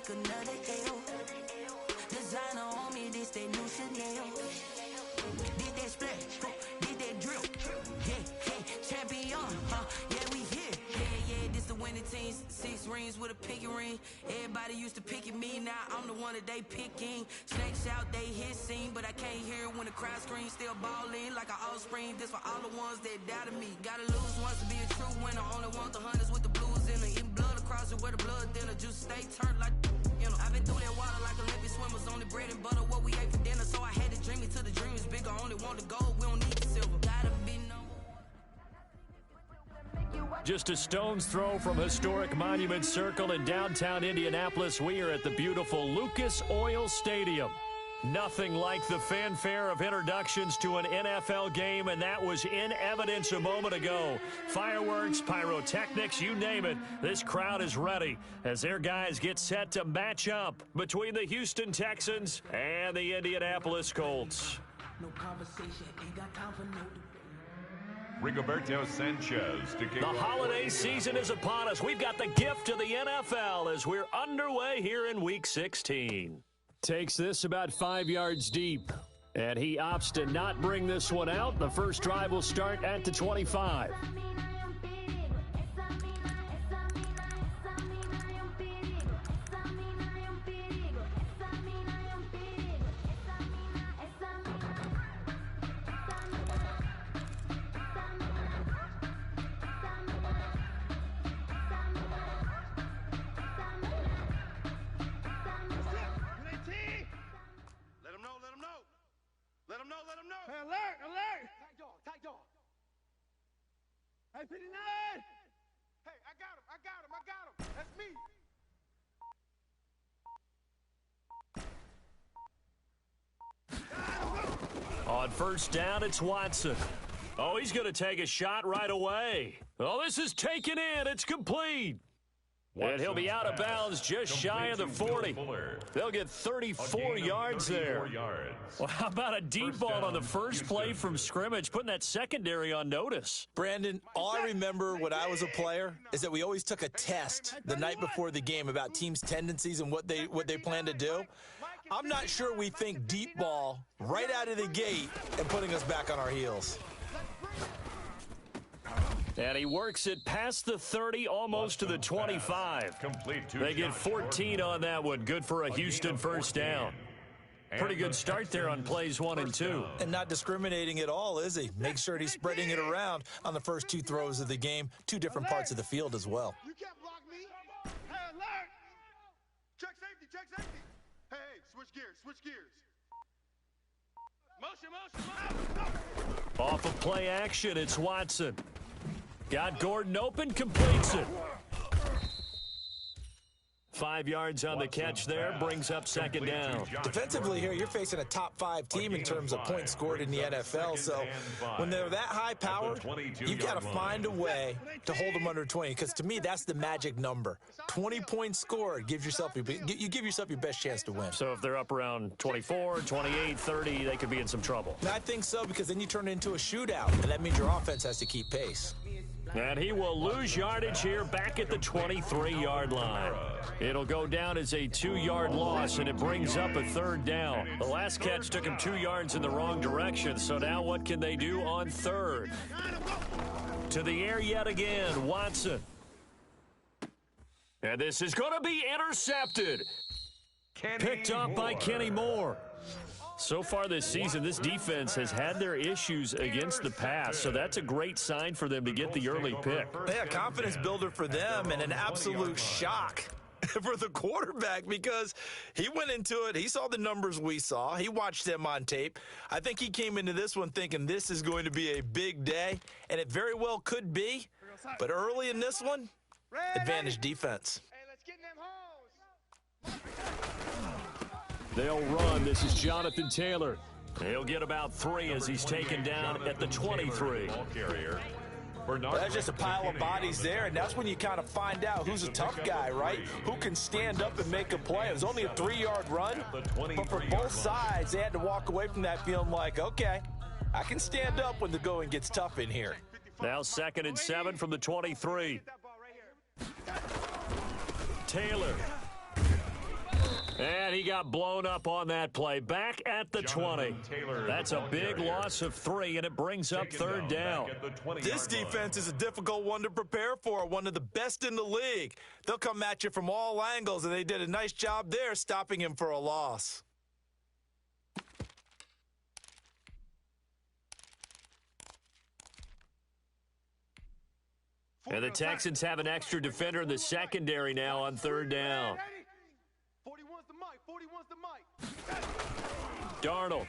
like another L. Designer on me, this that new Chanel. Did that splash, did that drill. Yeah, champion, yeah, we here. Yeah, this the winning team. 6 rings with a pinky ring. Everybody used to pick at me, now I'm the one that they picking. Snakes out, they hit scene, but I can't hear it when the crowd screams. Still ballin' like an offspring. This for all the ones that doubted me. Gotta lose once to be a true winner. Only want the hunters with the blues in it. Eating blood across it where the blood thinner. Just stay turned like, you know. I've been through that water like Olympic swimmers. Only bread and butter, what we ate for dinner. So I had to dream it till the dream is bigger. Only want the gold, we don't need the silver. Gotta be no. Just a stone's throw from historic Monument Circle in downtown Indianapolis. We are at the beautiful Lucas Oil Stadium. Nothing like the fanfare of introductions to an NFL game, and that was in evidence a moment ago. Fireworks, pyrotechnics, you name it. This crowd is ready as their guys get set to match up between the Houston Texans and the Indianapolis Colts. No conversation, ain't got time for no debate. Rigoberto Sanchez to kick The off. holiday season is upon us. We've got the gift of the NFL as we're underway here in Week 16. Takes this about 5 yards deep, and he opts to not bring this one out. The first drive will start at the 25. Let him know. Hey, alert. Tight dog. Hey, 59. Hey, I got him. That's me. On first down, it's Watson. Oh, he's going to take a shot right away. Oh, this is taken in. It's complete. And he'll be out of bounds just shy of the 40. They'll get 34 yards there. Well, how about a deep ball on the first play from scrimmage, putting that secondary on notice? Brandon, all I remember when I was a player is that we always took a test the night before the game about teams' tendencies and what they plan to do. I'm not sure we think deep ball right out of the gate and putting us back on our heels. And he works it past the 30, almost to the 25. They get 14 on that one. Good for a Houston first down. Pretty good start there on plays 1 and 2. And not discriminating at all, is he? Make sure he's spreading it around on the first 2 throws of the game. 2 different parts of the field as well. You can't block me. Hey, alert. Check safety. Hey, switch gears. Motion. Off of play action, it's Watson. Got Gordon open, completes it. 5 yards on the catch there, brings up second down. Defensively here, you're facing a top 5 team in terms of points scored in the NFL. So when they're that high powered, you've got to find a way to hold them under 20. Because to me, that's the magic number. 20 points scored gives yourself you give yourself your best chance to win. So if they're up around 24, 28, 30, they could be in some trouble. And I think so, because then you turn it into a shootout, and that means your offense has to keep pace. And he will lose yardage here back at the 23-yard line. It'll go down as a 2-yard loss, and it brings up a third down. The last catch took him 2 yards in the wrong direction, so now what can they do on third? To the air yet again, Watson. And this is going to be intercepted. Picked up by Kenny Moore. So far this season, this defense has had their issues against the pass, so that's a great sign for them to get the early pick. Yeah, confidence builder for them, and an absolute shock for the quarterback, because he went into it, he saw the numbers we saw, he watched them on tape. I think he came into this one thinking this is going to be a big day, and it very well could be, but early in this one, advantage defense. Hey, let's get in them holes. They'll run. This is Jonathan Taylor. He'll get about 3 as he's taken down at the 23. Well, that's just a pile of bodies there, and that's when you kind of find out who's a tough guy, right? Who can stand up and make a play. It was only a 3-yard run, but for both sides, they had to walk away from that feeling like, okay, I can stand up when the going gets tough in here. Now 2nd and 7 from the 23. Taylor And he got blown up on that play. Back at the 20. That's a big loss of 3, and it brings up third down. This defense is a difficult one to prepare for, one of the best in the league. They'll come at you from all angles, and they did a nice job there stopping him for a loss. And the Texans have an extra defender in the secondary now on third down. 41's the mic. 41's the mic. Darnold.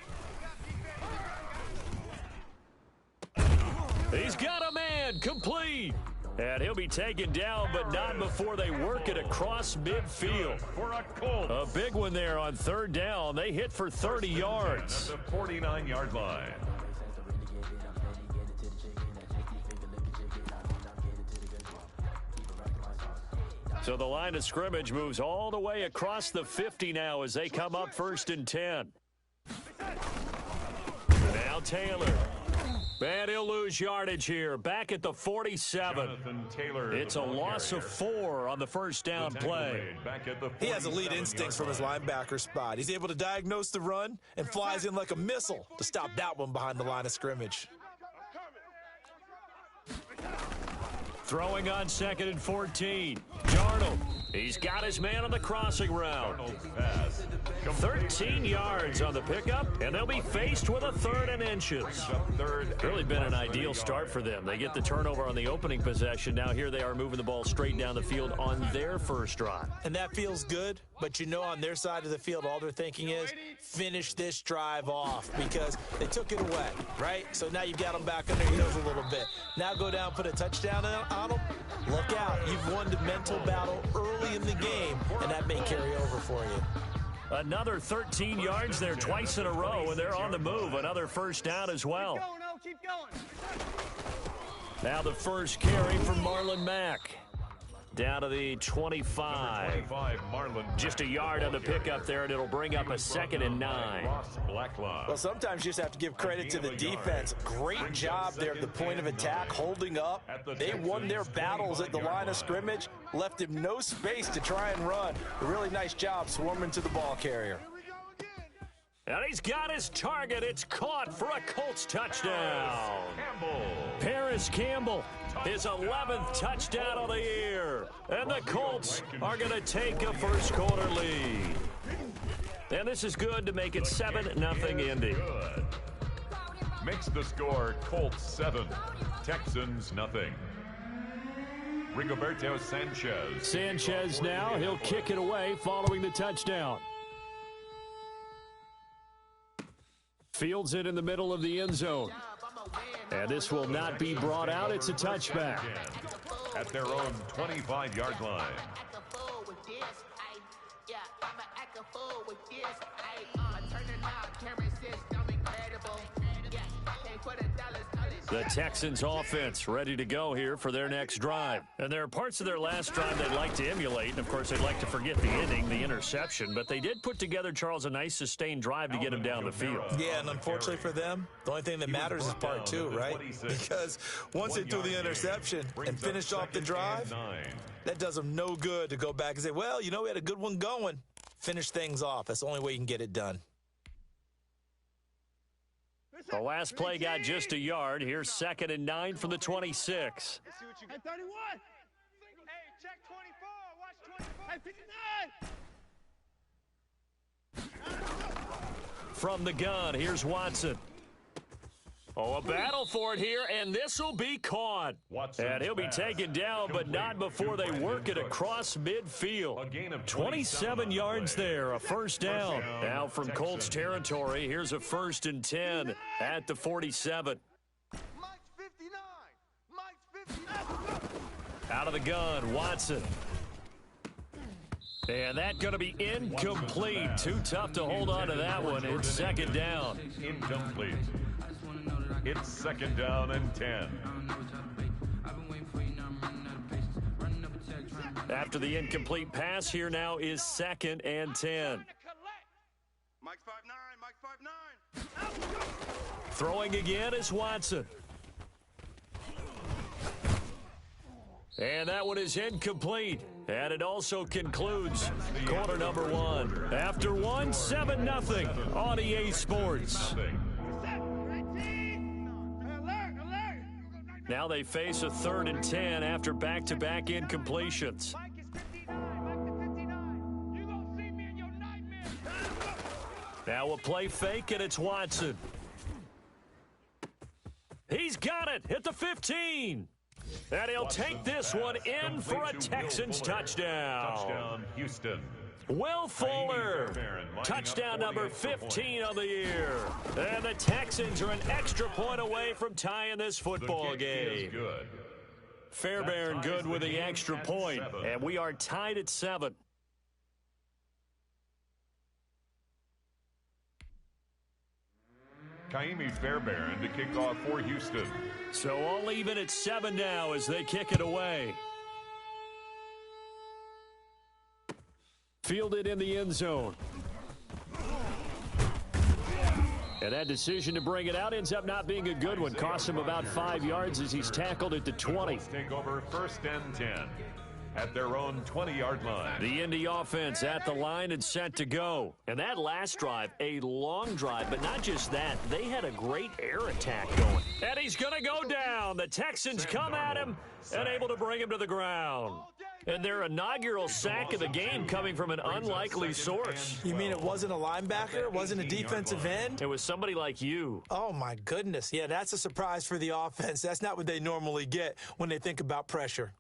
He's got a man, complete. And he'll be taken down, but not before they work it across midfield. A big one there on third down. They hit for 30 yards. At the 49-yard line. So the line of scrimmage moves all the way across the 50 now as they come up 1st and 10. Now Taylor. And he'll lose yardage here. Back at the 47. It's a loss of 4 on the first down play. He has elite instincts from his linebacker spot. He's able to diagnose the run and flies in like a missile to stop that one behind the line of scrimmage. Throwing on 2nd and 14. Darnold. He's got his man on the crossing route. 13 yards on the pickup, and they'll be faced with a 3rd and inches. Really been an ideal start for them. They get the turnover on the opening possession. Now here they are moving the ball straight down the field on their first drive. And that feels good, but you know on their side of the field, all they're thinking is finish this drive off because they took it away, right? So now you've got them back under your nose a little bit. Now go down, put a touchdown on them. Look out. You've won the mental battle early in the game, and that may carry over for you. Another 13 yards there twice in a row, and they're on the move. Another first down as well. Keep going. Now the first carry from Marlon Mack. Down to the 25. Just a yard on the pickup there, and it'll bring up a 2nd and 9. Well, sometimes you just have to give credit to the defense. Great job there at the point of attack, holding up. They won their battles at the line of scrimmage, left him no space to try and run. A really nice job swarming to the ball carrier. And he's got his target. It's caught for a Colts touchdown. Paris Campbell, his 11th touchdown of the year. And the Colts are going to take a first quarter lead. And this is good to make it 7-0 Indy. Makes the score Colts 7, Texans nothing. Rigoberto Sanchez. Sanchez now, he'll kick it away following the touchdown. Fields it in the middle of the end zone. And this will not be brought out. It's a touchback. At their own 25-yard line. The Texans offense ready to go here for their next drive. And there are parts of their last drive they'd like to emulate. And, of course, they'd like to forget the ending, the interception. But they did put together, Charles, a nice sustained drive to get him down the field. Yeah, and unfortunately for them, the only thing that matters is part 2, right? Because once they threw the interception and finished off the drive, that does them no good to go back and say, well, you know, we had a good one going. Finish things off. That's the only way you can get it done. The last play got just a yard. Here's 2nd and 9 from the 26. Hey, 31. Hey, check 24. Watch 24. Hey, 59. From the gun, here's Watson. Oh, a battle for it here, and this will be caught. And he'll be taken down, but not before they work it across midfield. 27 yards there, a first down. Now from Colts territory, here's a 1st and 10 at the 47. Mike's 59. Mike's 59. Out of the gun, Watson. And that's going to be incomplete. Too tough to hold on to that one. It's 2nd down. Incomplete. It's 2nd down and 10. After the incomplete pass, here now is 2nd and 10. Mike's 5'9". Mike's 5'9". Throwing again is Watson. And that one is incomplete. And it also concludes quarter number one. After one, 7-0 on EA Sports. Now they face a 3rd and 10 after back-to-back incompletions. Now a play fake, and it's Watson. He's got it at the 15. And he'll take this one in for a Texans touchdown. Touchdown, Houston. Will Fuller, touchdown number 15 of the year. And the Texans are an extra point away from tying this football game. Fairbairn good with the extra point, and we are tied at 7. Kaimi Fairbairn to kick off for Houston. So all even at 7 now as they kick it away. Fielded in the end zone. And that decision to bring it out ends up not being a good one. Costs him about 5 yards as he's tackled at the 20. Take over 1st and 10 at their own 20-yard line. The Indy offense at the line and set to go. And that last drive, a long drive, but not just that. They had a great air attack going. And he's going to go down. The Texans come at him and able to bring him to the ground. And their inaugural sack of the game coming from an unlikely source. You mean it wasn't a linebacker? It wasn't a defensive end? It was somebody like you. Oh, my goodness. Yeah, that's a surprise for the offense. That's not what they normally get when they think about pressure.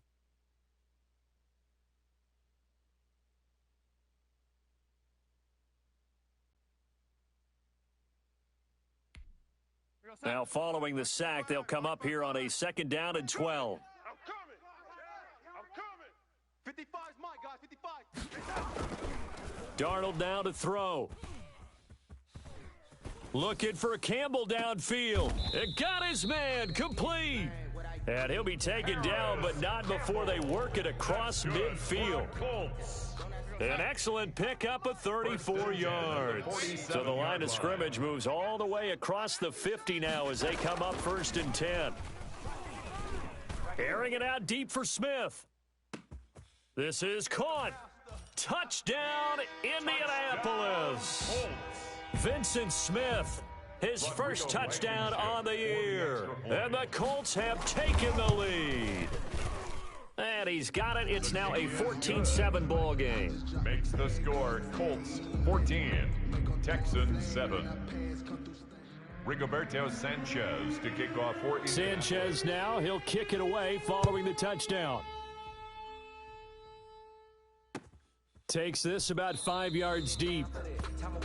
Now, following the sack, they'll come up here on a 2nd down and 12. I'm coming. 55's mine, guys. 55. Darnold now to throw. Looking for Campbell downfield. It got his man complete. And he'll be taken down, but not before they work it across midfield. An excellent pickup of 34 yards. So the line of scrimmage moves all the way across the 50 now as they come up 1st and 10. Airing it out deep for Smith. This is caught. Touchdown, Indianapolis. Vincent Smith, his first touchdown on the year. And the Colts have taken the lead. And he's got it. It's now a 14-7 ball game. Makes the score Colts 14, Texans 7. Rigoberto Sanchez to kick off for Sanchez now. He'll kick it away following the touchdown. Takes this about 5 yards deep.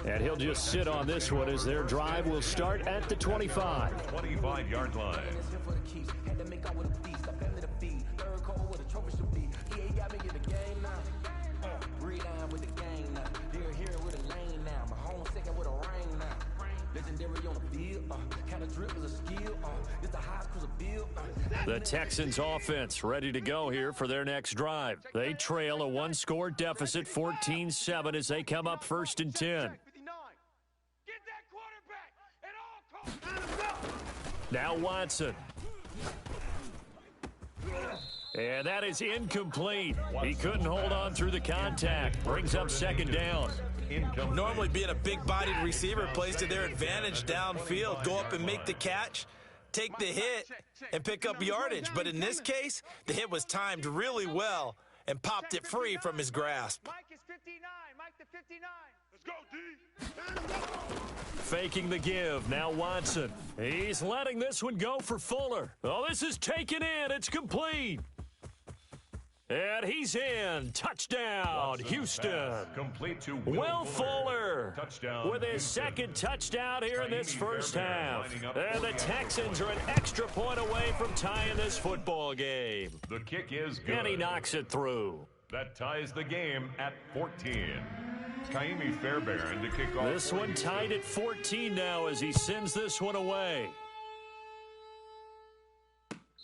And he'll just sit on this one as their drive will start at the 25. 25-yard line. The Texans offense ready to go here for their next drive. They trail a 1-score deficit, 14-7, as they come up 1st and 10. Get that quarterback at all costs. Now Watson. And that is incomplete. He couldn't hold on through the contact. Brings up 2nd down. Normally being a big-bodied receiver plays to their advantage downfield. Go up and make the catch, take the hit, and pick up yardage. But in this case, the hit was timed really well and popped it free from his grasp. Mike is 59. Mike the 59. Let's go, D. Faking the give. Now Watson. He's letting this one go for Fuller. Oh, this is taken in. It's complete. And he's in. Touchdown, Houston. Complete to Will Fuller Touchdown, with his Houston. 2nd touchdown here in this first half. And the Texans are an extra point away from tying this football game. The kick is good. And he knocks it through. That ties the game at 14. Kaimi Fairbairn to kick off. This one tied at 14 now as he sends this one away.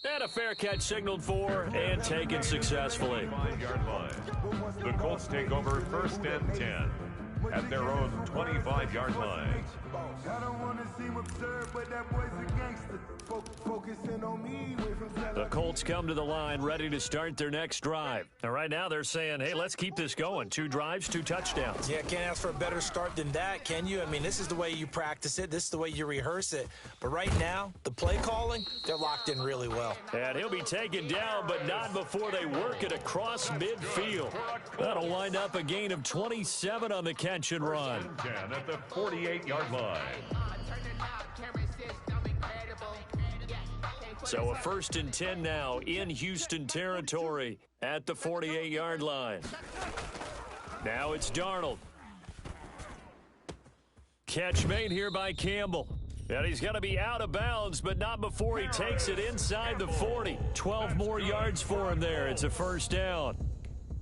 And a fair catch signaled for and taken successfully. 5-yard line. The Colts take over 1st and 10 at their own 25-yard line. The Colts Colts come to the line ready to start their next drive. And right now they're saying, hey, let's keep this going. 2 drives, 2 touchdowns. Yeah, can't ask for a better start than that, can you? I mean, this is the way you practice it. This is the way you rehearse it. But right now, the play calling, they're locked in really well. And he'll be taken down, but not before they work it across midfield. That'll wind up a gain of 27 on the catch and run. 10 at the 48-yard line. So a 1st and 10 now in Houston territory at the 48-yard line. Now it's Darnold. Catch made here by Campbell. And he's going to be out of bounds, but not before he takes it inside the 40. 12 more yards for him there. It's a 1st down.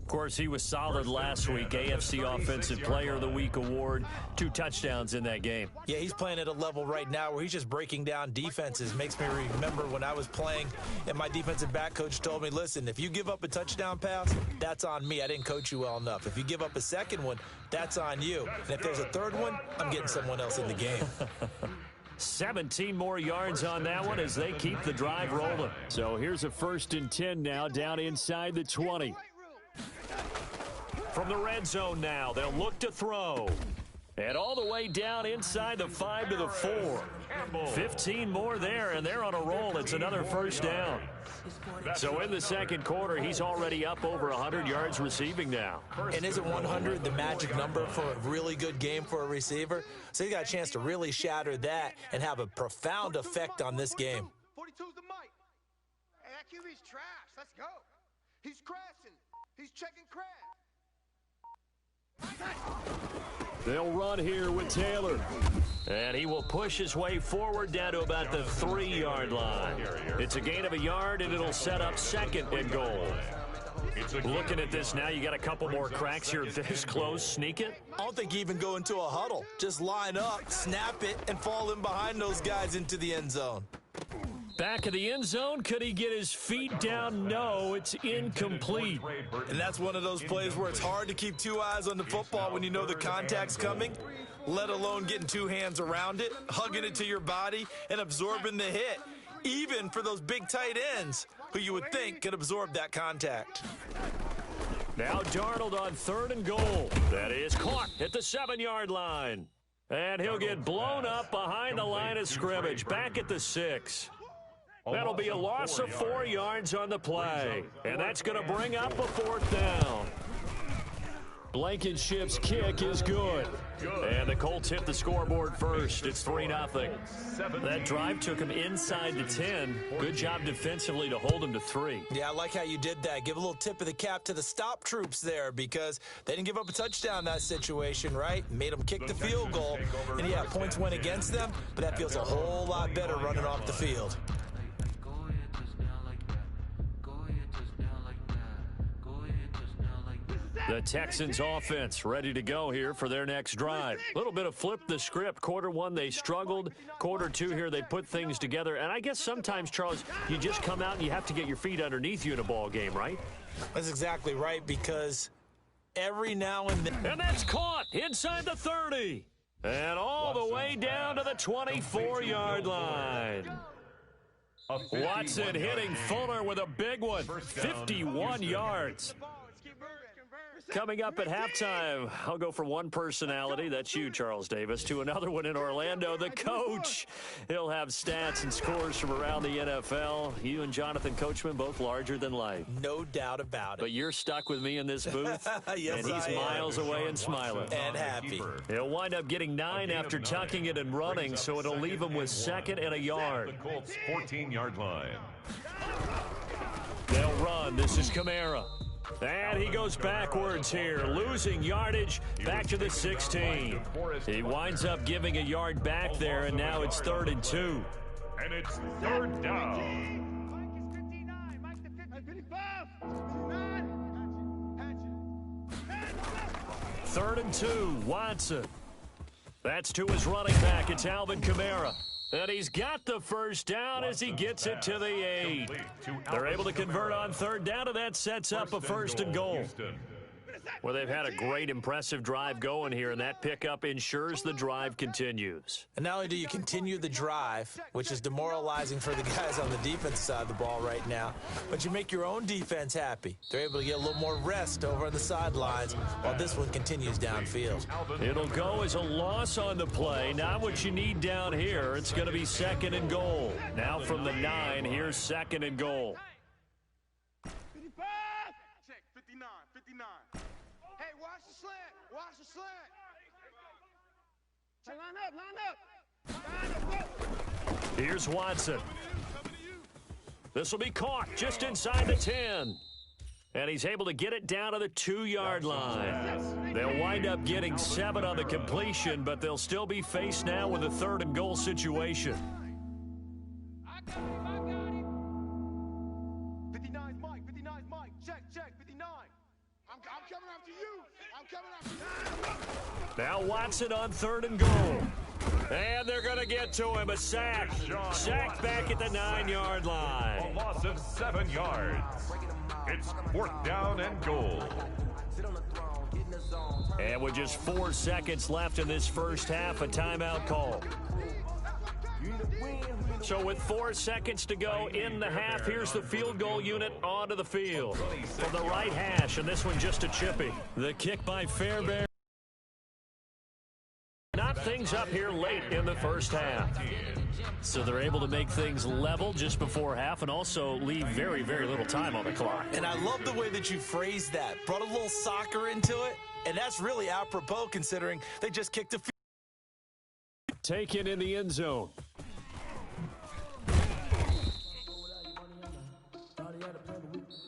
Of course, he was solid last week. AFC Offensive Player of the Week award. 2 touchdowns in that game. Yeah, he's playing at a level right now where he's just breaking down defenses. Makes me remember when I was playing and my defensive back coach told me, listen, if you give up a touchdown pass, that's on me. I didn't coach you well enough. If you give up a second one, that's on you. And if there's a third one, I'm getting someone else in the game. 17 more yards on that one as they keep the drive rolling. So here's a 1st and 10 now down inside the 20. From the red zone now, they'll look to throw. And all the way down inside the 5 to the 4. 15 more there, and they're on a roll. It's another 1st down. So in the 2nd quarter, he's already up over 100 yards receiving now. And isn't 100 the magic number for a really good game for a receiver? So he's got a chance to really shatter that and have a profound effect on this game. 42's the mic. Hey, that QB's trash. Let's go. He's crashing. He's checking crash. They'll run here with Taylor. And he will push his way forward down to about the 3-yard line. It's a gain of a yard, and it'll set up 2nd and goal. Looking at this now, you got a couple more cracks here this close. Sneak it? I don't think you even go into a huddle. Just line up, snap it, and fall in behind those guys into the end zone. Back of the end zone. Could he get his feet down? No, it's incomplete. And that's one of those plays where it's hard to keep 2 eyes on the football when you know the contact's coming, let alone getting 2 hands around it, hugging it to your body, and absorbing the hit, even for those big tight ends who you would think could absorb that contact. Now Darnold on 3rd and goal. That is caught at the 7-yard line. And he'll get blown up behind the line of scrimmage, back at the 6. That'll be a loss of 4 yards on the play. And that's going to bring up a 4th down. Blankenship's kick is good. And the Colts hit the scoreboard first. It's 3-0. That drive took him inside the 10. Good job defensively to hold him to 3. Yeah, I like how you did that. Give a little tip of the cap to the stop troops there because they didn't give up a touchdown in that situation, right? Made them kick the field goal. And yeah, points went against them, but that feels a whole lot better running off the field. The Texans offense ready to go here for their next drive. A little bit of flip the script. Quarter 1, they struggled. Quarter 2 here, they put things together. And I guess sometimes, Charles, you just come out and you have to get your feet underneath you in a ball game, right? That's exactly right, because every now and then... And that's caught inside the 30. And all the way down to the 24-yard line. Watson hitting Fuller with a big one. 51 yards. Coming up at halftime, I'll go from one personality, that's you, Charles Davis, to another one in Orlando, the coach. He'll have stats and scores from around the NFL. You and Jonathan Coachman, both larger than life. No doubt about it. But you're stuck with me in this booth, yes, and he's miles away and smiling. And happy. He'll wind up getting 9 after tucking it and running, so it'll leave him with 2nd and a yard. The Colts 14-yard line. They'll run. This is Kamara. And he goes backwards here, losing yardage back to the 16. He winds up giving a yard back there, and now it's 3rd and 2. And it's 3rd down. Mike is 59. Mike the 55. 3rd and 2, Watson. That's to his running back. It's Alvin Kamara. And he's got the 1st down as he gets it to the 8. They're able to convert on 3rd down, and that sets up a 1st and goal. Well, they've had a great, impressive drive going here, and that pickup ensures the drive continues. And not only do you continue the drive, which is demoralizing for the guys on the defensive side of the ball right now, but you make your own defense happy. They're able to get a little more rest over on the sidelines while this one continues downfield. It'll go as a loss on the play. Not what you need down here. It's going to be 2nd and goal. Now from the 9, here's 2nd and goal. 55. Check, 59, 59. Hey, watch the slant. Watch the slant. Hey, line up. Here's Watson. This will be caught just inside the 10. And he's able to get it down to the 2-yard line. They'll wind up getting 7 on the completion, but they'll still be faced now with a 3rd and goal situation. I got him. 59's Mike. 59's Mike. Check, 59. I'm coming after you. Now Watson on 3rd and goal. And they're going to get to him. A sack. Sacked back at the 9-yard line. A loss of 7 yards. It's 4th down and goal. And with just 4 seconds left in this first half, a timeout call. So with 4 seconds to go in the half, here's the field goal unit onto the field. From the right hash, and this one just a chippy. The kick by Fairbairn. Knot things up here late in the first half. So they're able to make things level just before half and also leave very, very little time on the clock. And I love the way that you phrased that. Brought a little soccer into it, and that's really apropos considering they just kicked a field. Taken in the end zone.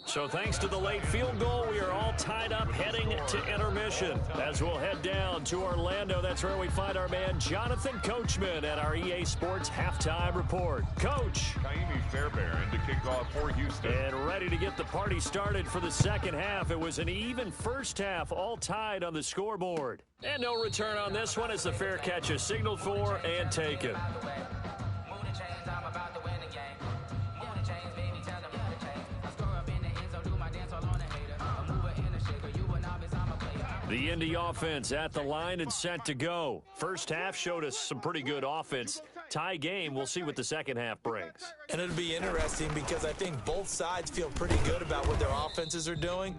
So thanks to the late field goal, we are all tied up heading to intermission. As we'll head down to Orlando, that's where we find our man Jonathan Coachman at our EA Sports Halftime Report. Coach. Kaimi Fairbairn to kick off for Houston. And ready to get the party started for the second half. It was an even first half, all tied on the scoreboard. And no return on this one as the fair catch is signaled for and taken. The Indy offense at the line and set to go. First half showed us some pretty good offense. Tie game, we'll see what the second half brings. And it'll be interesting because I think both sides feel pretty good about what their offenses are doing.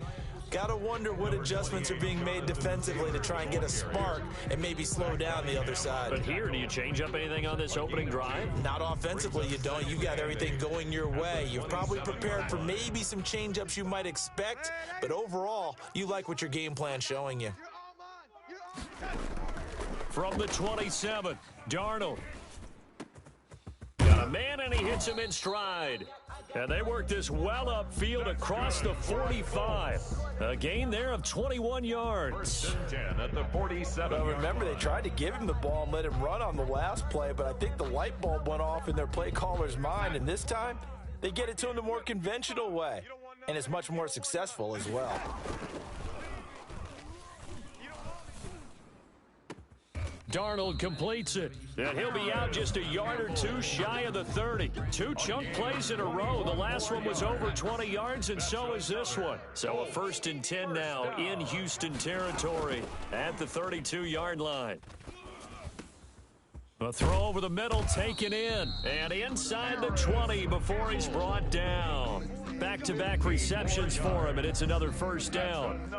Gotta wonder what adjustments are being made defensively to try and get a spark and maybe slow down the other side. But here, do you change up anything on this opening drive? Not offensively, you don't. You got everything going your way. You've probably prepared for maybe some change-ups you might expect, but overall, you like what your game plan's showing you. From the 27, Darnold. Got a man, and he hits him in stride. And they work this well upfield across the 45. A gain there of 21 yards. 10 at the 47. Well, remember, they tried to give him the ball and let him run on the last play, but I think the light bulb went off in their play caller's mind, and this time, they get it to him the more conventional way, and it's much more successful as well. Darnold completes it, and he'll be out just a yard or two shy of the 30. 2 chunk plays in a row. The last one was over 20 yards, and so is this one. So a 1st and 10 now in Houston territory at the 32-yard line. A throw over the middle taken in, and inside the 20 before he's brought down. Back-to-back receptions for him, and it's another first down.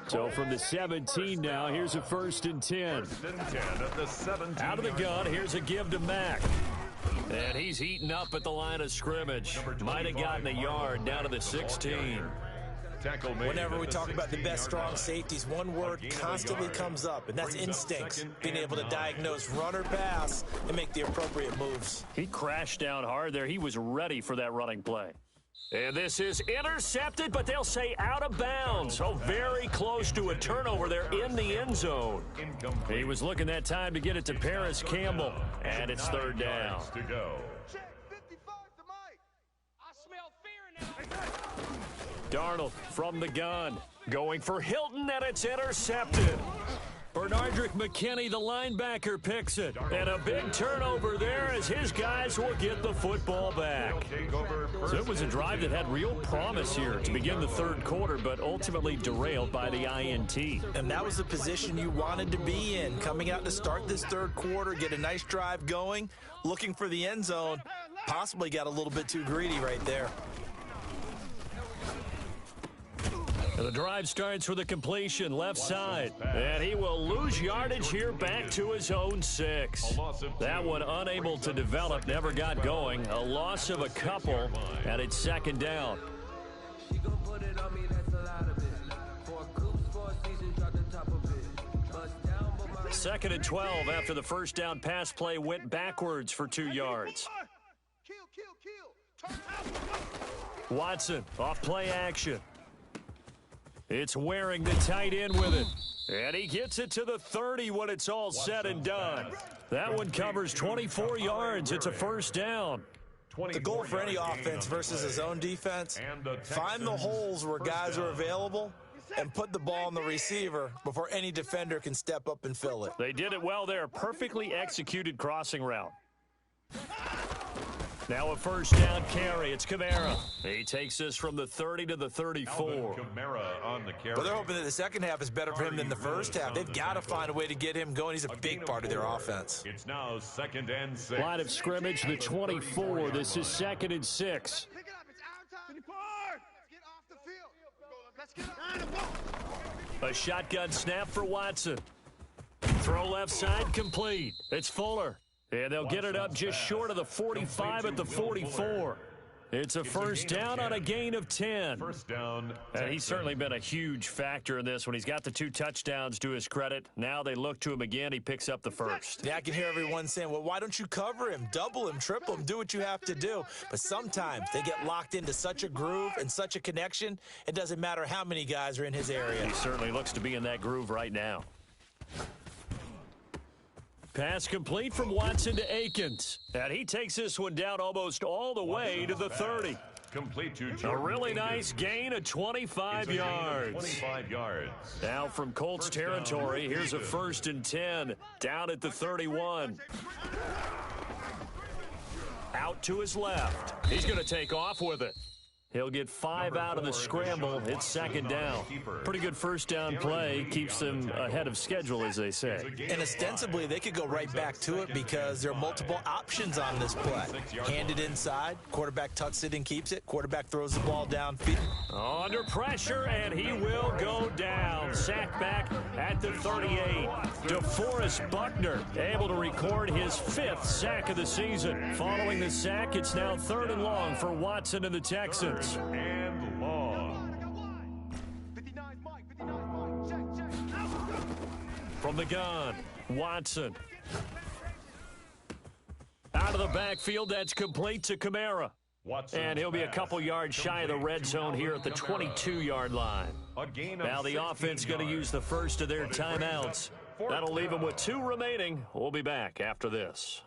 So from the 17 now, here's a 1st and 10. 1st and 10 at the 17. Out of the gun, here's a give to Mack. And he's heating up at the line of scrimmage. Might have gotten a yard down to the 16. Whenever we talk about the best strong safeties, one word constantly comes up, and that's instinct. Being able to diagnose run or pass and make the appropriate moves. He crashed down hard there. He was ready for that running play. And this is intercepted, but they'll say out of bounds. So very close to a turnover there in the end zone. He was looking that time to get it to Paris Campbell, and it's 3rd down. To go. Darnold from the gun, going for Hilton, and it's intercepted. Bernardrick McKinney, the linebacker, picks it. And a big turnover there as his guys will get the football back. So it was a drive that had real promise here to begin the third quarter, but ultimately derailed by the INT. And that was the position you wanted to be in. Coming out to start this third quarter, get a nice drive going, looking for the end zone. Possibly got a little bit too greedy right there. And the drive starts with a completion left side. And he will lose yardage here back to his own 6. That one unable to develop, never got going. A loss of a couple, and it's second down. Second and 12 after the first down pass play went backwards for 2 yards. Watson off play action. It's Waring the tight end with it. And he gets it to the 30 when it's all said and done. That one covers 24 yards. It's a first down. The goal for any offense versus his own defense, find the holes where guys are available and put the ball on the receiver before any defender can step up and fill it. They did it well there. Perfectly executed crossing route. Now a first down carry. It's Kamara. He takes this from the 30 to the 34. But they're hoping that the second half is better for him than the first half. They've got to find a way to get him going. He's a big part of their offense. It's now 2nd and 6. Line of scrimmage, the 24. This is 2nd and 6. Pick it up. It's our time. 24. Let's get off the field. Let's get A shotgun snap for Watson. Throw left side complete. It's Fuller. And they'll get it up just short of the 45 at the 44. It's a first down on a gain of 10. First down. And he's certainly been a huge factor in this one. He's got the 2 touchdowns to his credit. Now they look to him again. He picks up the first. Yeah, I can hear everyone saying, well, why don't you cover him, double him, triple him, do what you have to do. But sometimes they get locked into such a groove and such a connection, it doesn't matter how many guys are in his area. He certainly looks to be in that groove right now. Pass complete from Watson to Akins. And he takes this one down almost all the way to the 30. Complete to A really nice gain of 25 yards. 25 yards. Now from Colts territory, here's a 1st and 10 down at the 31. Out to his left. He's going to take off with it. He'll get 5 out of the scramble. It's second down. Pretty good first down play. Keeps them ahead of schedule, as they say. And ostensibly, they could go right back to it because there are multiple options on this play. Hand it inside. Quarterback tucks it and keeps it. Quarterback throws the ball downfield. Under pressure, and he will go down. Sack back at the 38. DeForest Buckner able to record his 5th sack of the season. Following the sack, it's now 3rd and long for Watson and the Texans. And long. 59 Mike. Check. From the gun, Watson. Out of the backfield, that's complete to Kamara. And he'll be a couple yards shy of the red zone here at the 22-yard line. Now the offense going to use the first of their timeouts. That'll leave them with 2 remaining. We'll be back after this.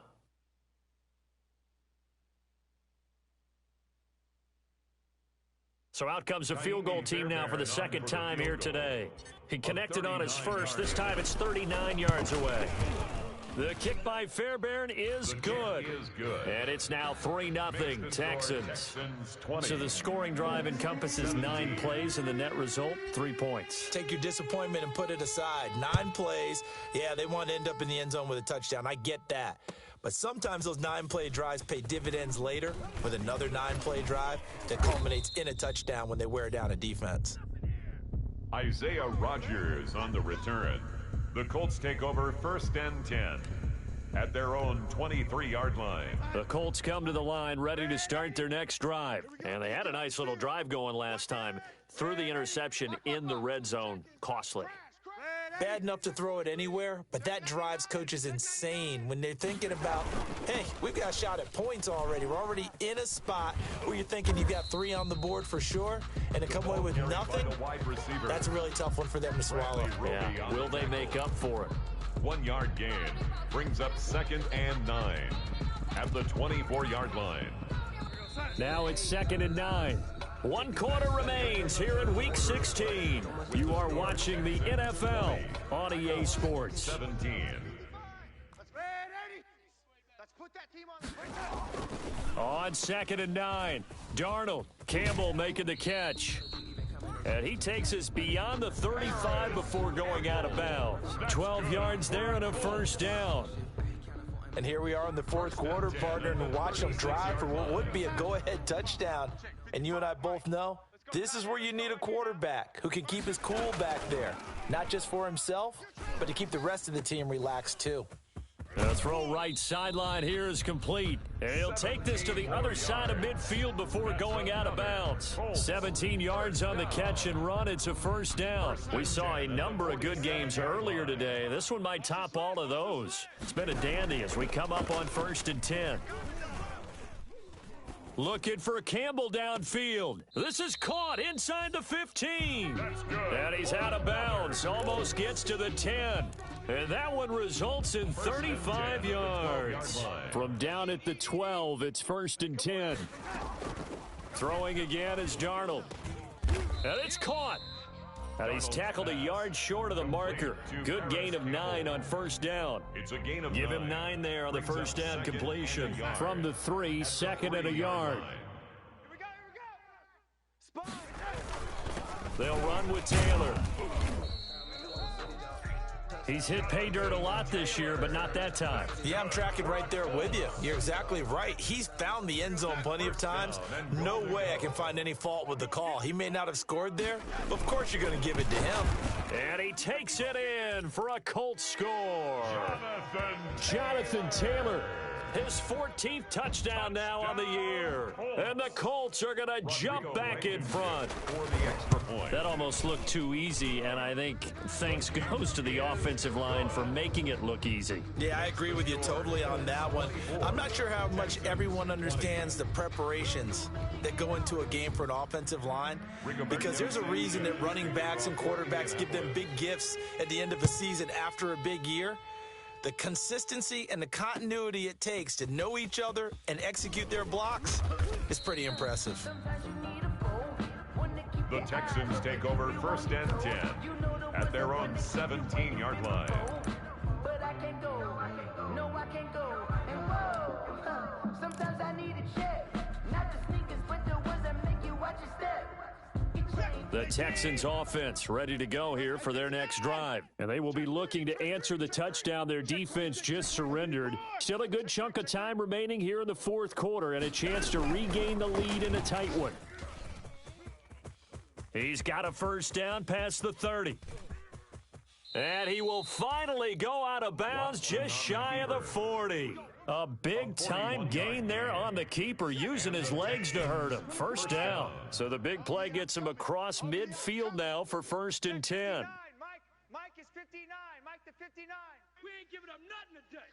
So out comes the field goal team now for the second time here today. He connected on his first. This time it's 39 yards away. The kick by Fairbairn is good. And it's now 3-0 Texans. So the scoring drive encompasses 9 plays, and the net result, 3 points. Take your disappointment and put it aside. 9 plays. Yeah, they want to end up in the end zone with a touchdown. I get that. But sometimes those 9-play drives pay dividends later with another 9-play drive that culminates in a touchdown when they wear down a defense. Isaiah Rodgers on the return. The Colts take over 1st and 10 at their own 23-yard line. The Colts come to the line ready to start their next drive. And they had a nice little drive going last time. Threw the interception in the red zone. Costly. Bad enough to throw it anywhere, but that drives coaches insane when they're thinking about, hey, we've got a shot at points already. We're already in a spot where you're thinking you've got 3 on the board for sure, and to come away with nothing, that's a really tough one for them to swallow. Yeah, will they make up for it? 1-yard gain brings up 2nd and 9 at the 24-yard line. Now it's 2nd and 9. 1 quarter remains here in Week 16. You are watching the NFL on EA Sports. 17. Let's put that team on. On 2nd and 9, Darnold. Campbell making the catch. And he takes us beyond the 35 before going out of bounds. 12 yards there and a first down. And here we are in the fourth quarter, partner, and watch them drive for what would be a go-ahead touchdown. And you and I both know this is where you need a quarterback who can keep his cool back there. Not just for himself, but to keep the rest of the team relaxed too. The throw right sideline here is complete. And he'll take this to the other side of midfield before going out of bounds. 17 yards on the catch and run. It's a first down. We saw a number of good games earlier today. This one might top all of those. It's been a dandy as we come up on 1st and 10. Looking for Campbell downfield. This is caught inside the 15. And he's out of bounds. Almost gets to the 10. And that one results in 35 yards. From down at the 12, it's 1st and 10. Throwing again is Darnold. And it's caught. And he's tackled a yard short of the marker. Good gain of 9 on first down. It's a gain of Give him 9 there on the first down completion. From the 3, 2nd and a yard. Here we go. They'll run with Taylor. He's hit pay dirt a lot this year, but not that time. Yeah, I'm tracking right there with you. You're exactly right. He's found the end zone plenty of times. No way I can find any fault with the call. He may not have scored there, but of course you're going to give it to him. And he takes it in for a Colts score. Jonathan Taylor. His 14th touchdown now on the year. And the Colts are going to jump back in front. That almost looked too easy, and I think thanks goes to the offensive line for making it look easy. Yeah, I agree with you totally on that one. I'm not sure how much everyone understands the preparations that go into a game for an offensive line, because there's a reason that running backs and quarterbacks give them big gifts at the end of a season after a big year. The consistency and the continuity it takes to know each other and execute their blocks is pretty impressive. The Texans take over 1st and 10 at their own 17-yard line. But I can't go. No, I can't go. And whoa, sometimes I need a check. Not the sneakers, but the ones that make you watch your step. The Texans offense ready to go here for their next drive. And they will be looking to answer the touchdown their defense just surrendered. Still a good chunk of time remaining here in the fourth quarter and a chance to regain the lead in a tight one. He's got a first down past the 30. And he will finally go out of bounds just shy of the 40. A big-time gain there on the keeper, using his legs to hurt him. First down. So the big play gets him across midfield now for 1st and 10. Mike is 59. Mike the 59. We ain't giving up nothing today.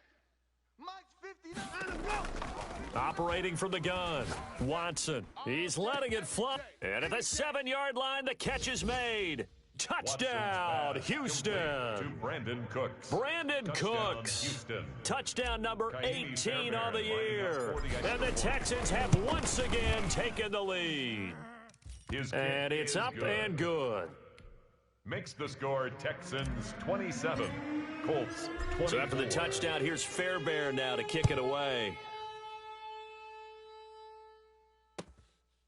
Mike's 59. Operating from the gun, Watson. He's letting it fly. And at the 7-yard line, the catch is made. Touchdown, Houston. To Brandon Cooks. Brandon Cooks. Houston. Touchdown number 18 on the year. And the Texans have once again taken the lead. And it's up and good. Makes the score Texans 27, Colts 20. So after the touchdown, here's Fairbairn now to kick it away.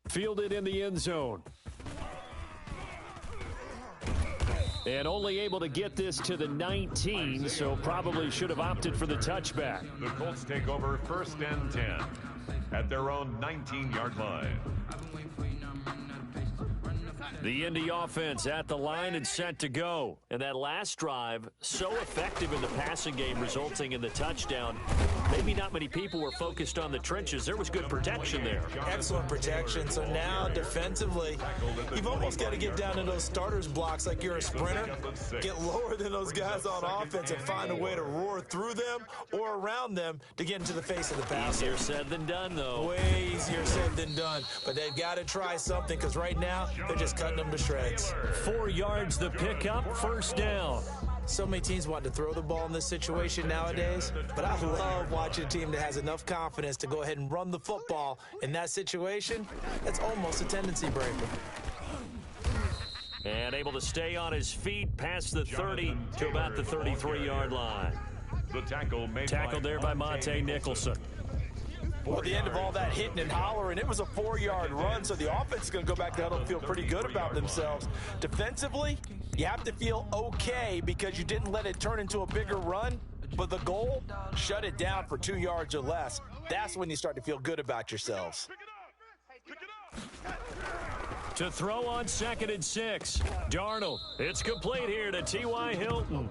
Fielded in the end zone. And only able to get this to the 19, so probably should have opted for the touchback. The Colts take over 1st and 10 at their own 19-yard line. The Indy offense at the line and set to go. And that last drive, so effective in the passing game, resulting in the touchdown. Maybe not many people were focused on the trenches. There was good protection there. Excellent protection. So now, defensively, you've almost got to get down to those starters blocks like you're a sprinter. Get lower than those guys on offense and find a way to roar through them or around them to get into the face of the passer. Easier said than done, though. Way easier said than done. But they've got to try something, because right now, they're just cutting them to shreds. 4 yards the pickup, first down. So many teams want to throw the ball in this situation nowadays, but I love watching a team that has enough confidence to go ahead and run the football in that situation. That's almost a tendency breaker. And able to stay on his feet past the 30 to about the 33-yard line. The tackle made Tackled there by Monte Nicholson. Well, at the end of all that hitting and hollering, it was a 4-yard run, so the offense is going to go back to huddle and feel pretty good about themselves. Defensively, you have to feel okay because you didn't let it turn into a bigger run, but the goal, shut it down for 2 yards or less. That's when you start to feel good about yourselves. To throw on 2nd and 6. Darnold. It's complete here to T.Y. Hilton.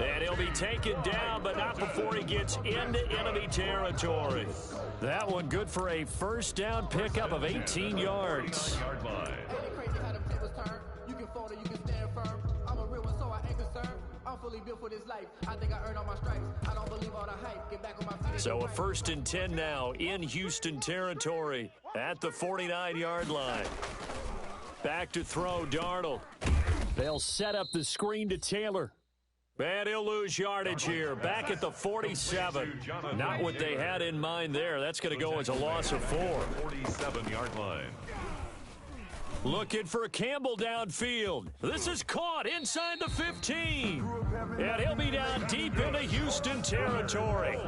And he'll be taken down, but not before he gets into enemy territory. That one good for a first down pickup of 18 yards. So a 1st and 10 now in Houston territory at the 49-yard line. Back to throw, Darnold. They'll set up the screen to Taylor. And he'll lose yardage here. Back at the 47. Not what they had in mind there. That's going to go as a loss of 4. 47-yard line. Looking for Campbell downfield. This is caught inside the 15. And he'll be down deep into Houston territory.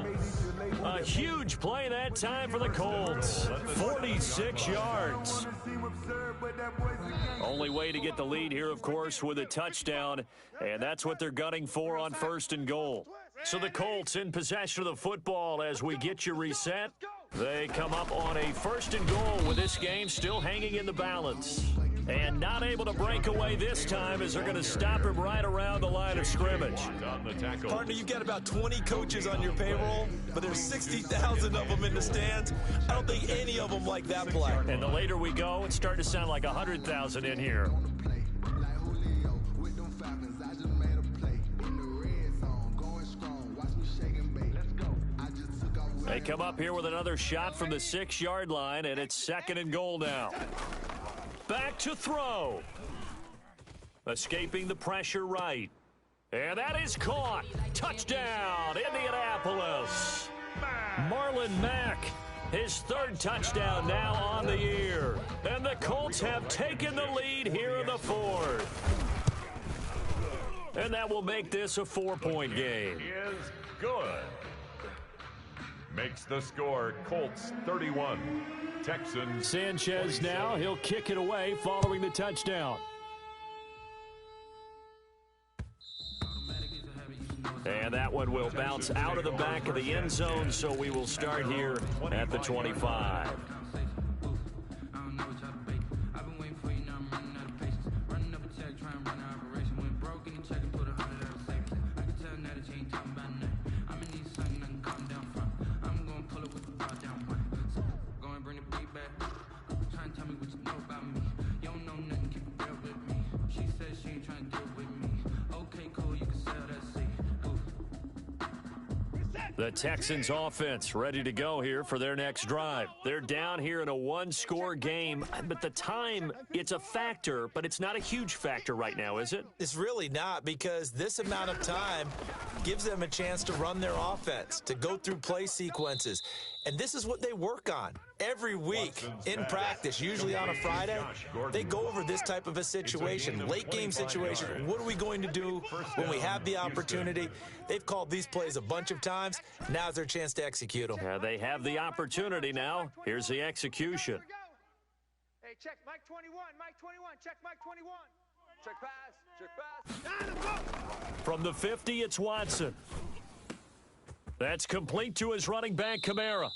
A huge play that time for the Colts. 46 yards. Only way to get the lead here, of course, with a touchdown. And that's what they're gunning for on 1st and goal. So the Colts in possession of the football as we get you reset. They come up on a 1st and goal with this game still hanging in the balance. And not able to break away this time as they're going to stop him right around the line of scrimmage. Partner, you've got about 20 coaches on your payroll, but there's 60,000 of them in the stands. I don't think any of them like that play. And the later we go, it's starting to sound like 100,000 in here. They come up here with another shot from the 6-yard line, and it's 2nd and goal now. Back to throw. Escaping the pressure right. And that is caught. Touchdown, Indianapolis. Marlon Mack, his 3rd touchdown now on the year. And the Colts have taken the lead here in the 4th. And that will make this a 4-point game. Is good. Makes the score Colts 31. Texans. Sanchez now, he'll kick it away following the touchdown. And that one will bounce out of the back of the end zone, so we will start here at the 25. The Texans offense ready to go here for their next drive. They're down here in a 1-score game, but the time, it's a factor, but it's not a huge factor right now, is it? It's really not, because this amount of time gives them a chance to run their offense, to go through play sequences. And this is what they work on every week in practice, usually on a Friday. They go over this type of a situation, late game situation. What are we going to do when we have the opportunity? They've called these plays a bunch of times. Now's their chance to execute them. Yeah, they have the opportunity now. Here's the execution. Hey, check Mike 21, Mike 21, check Mike 21. Check pass. From the 50, it's Watson. That's complete to his running back, Kamara.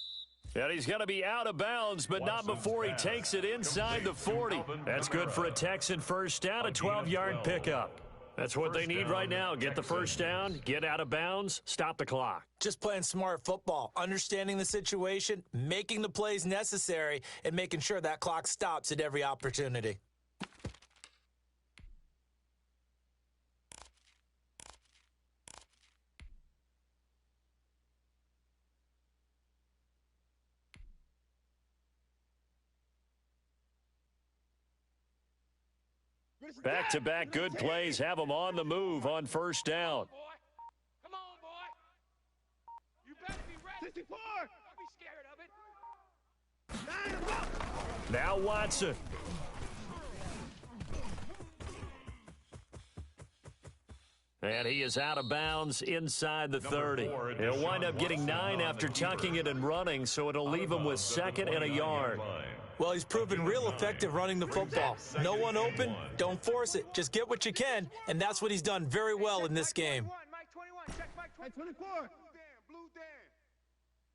And he's going to be out of bounds, but not before he takes it inside the 40. That's good for a Texan first down, a 12-yard pickup. That's what they need right now. Get the first down, get out of bounds, stop the clock. Just playing smart football, understanding the situation, making the plays necessary, and making sure that clock stops at every opportunity. Back-to-back good plays have them on the move on first down. Come on, boy. You better be ready. 64. Don't be scared of it. Now Watson. And he is out of bounds inside the 30. He'll wind up getting 9 after tucking it and running, so it'll leave him with 2nd and a yard. Well, he's proven real effective running the football. No one open, don't force it. Just get what you can, and that's what he's done very well in this game. Mike 21, check Mike 24. Blue Dan.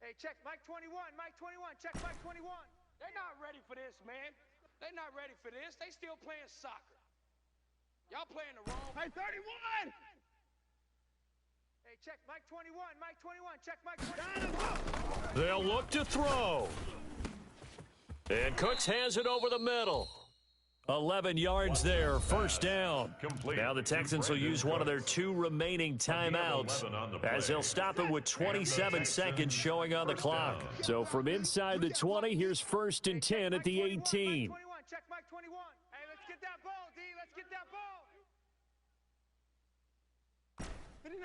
Hey, check Mike 21, Mike 21, check Mike 21. They're not ready for this, man. They're not ready for this. They still playing soccer. Y'all playing the wrong. Mike 31. Hey, check Mike 21, Mike 21, check Mike 21. They'll look to throw. And Cooks has it over the middle. 11 yards there, first down. Now the Texans will use one of their 2 remaining timeouts as they'll stop it with 27 seconds showing on the clock. So from inside the 20, here's 1st and 10 at the 18. Check Mike 21. Hey, let's get that ball, D. Let's get that ball. 59.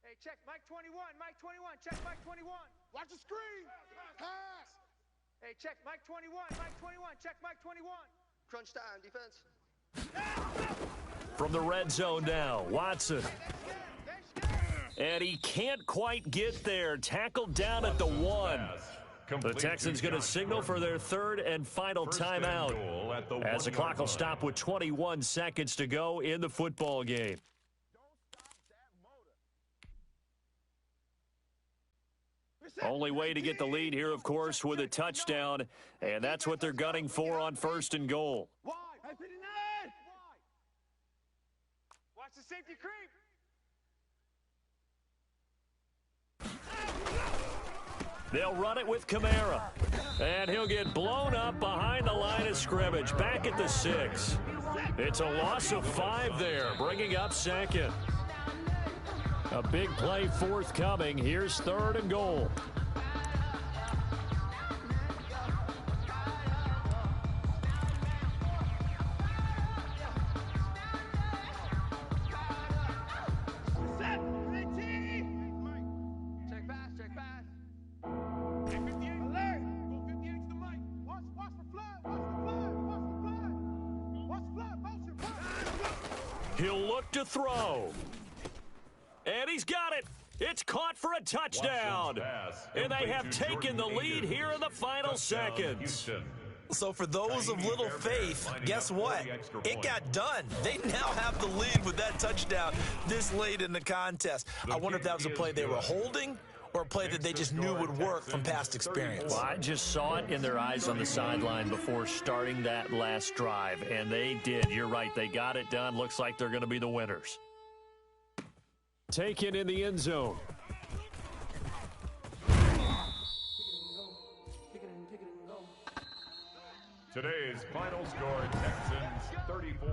Hey, check Mike 21, Mike 21, check Mike 21. Watch the screen. Pass. Hey, check Mike 21, Mike 21, check Mike 21. Crunch time, defense. From the red zone now, Watson. And he can't quite get there. Tackled down at the 1. The Texans going to signal for their 3rd and final timeout as the clock will stop with 21 seconds to go in the football game. Only way to get the lead here, of course, with a touchdown, and that's what they're gunning for on 1st and goal. Watch the safety creep. They'll run it with Kamara, and he'll get blown up behind the line of scrimmage, back at the 6. It's a loss of 5 there, bringing up 2nd. A big play forthcoming. Here's 3rd and goal. Check pass, check pass. Hey, 58, alert. Go 58 to the mic. Watch the flood, watch the flood, watch the flood. Watch the flood, motion, flood. He'll look to throw. And he's got it. It's caught for a touchdown. And they have taken the lead here in the final seconds. So for those of little faith, guess what? It got done. They now have the lead with that touchdown this late in the contest. I wonder if that was a play they were holding or a play that they just knew would work from past experience. Well, I just saw it in their eyes on the sideline before starting that last drive, and they did. You're right. They got it done. Looks like they're going to be the winners. Taken in the end zone. Today's final score, Texans 34,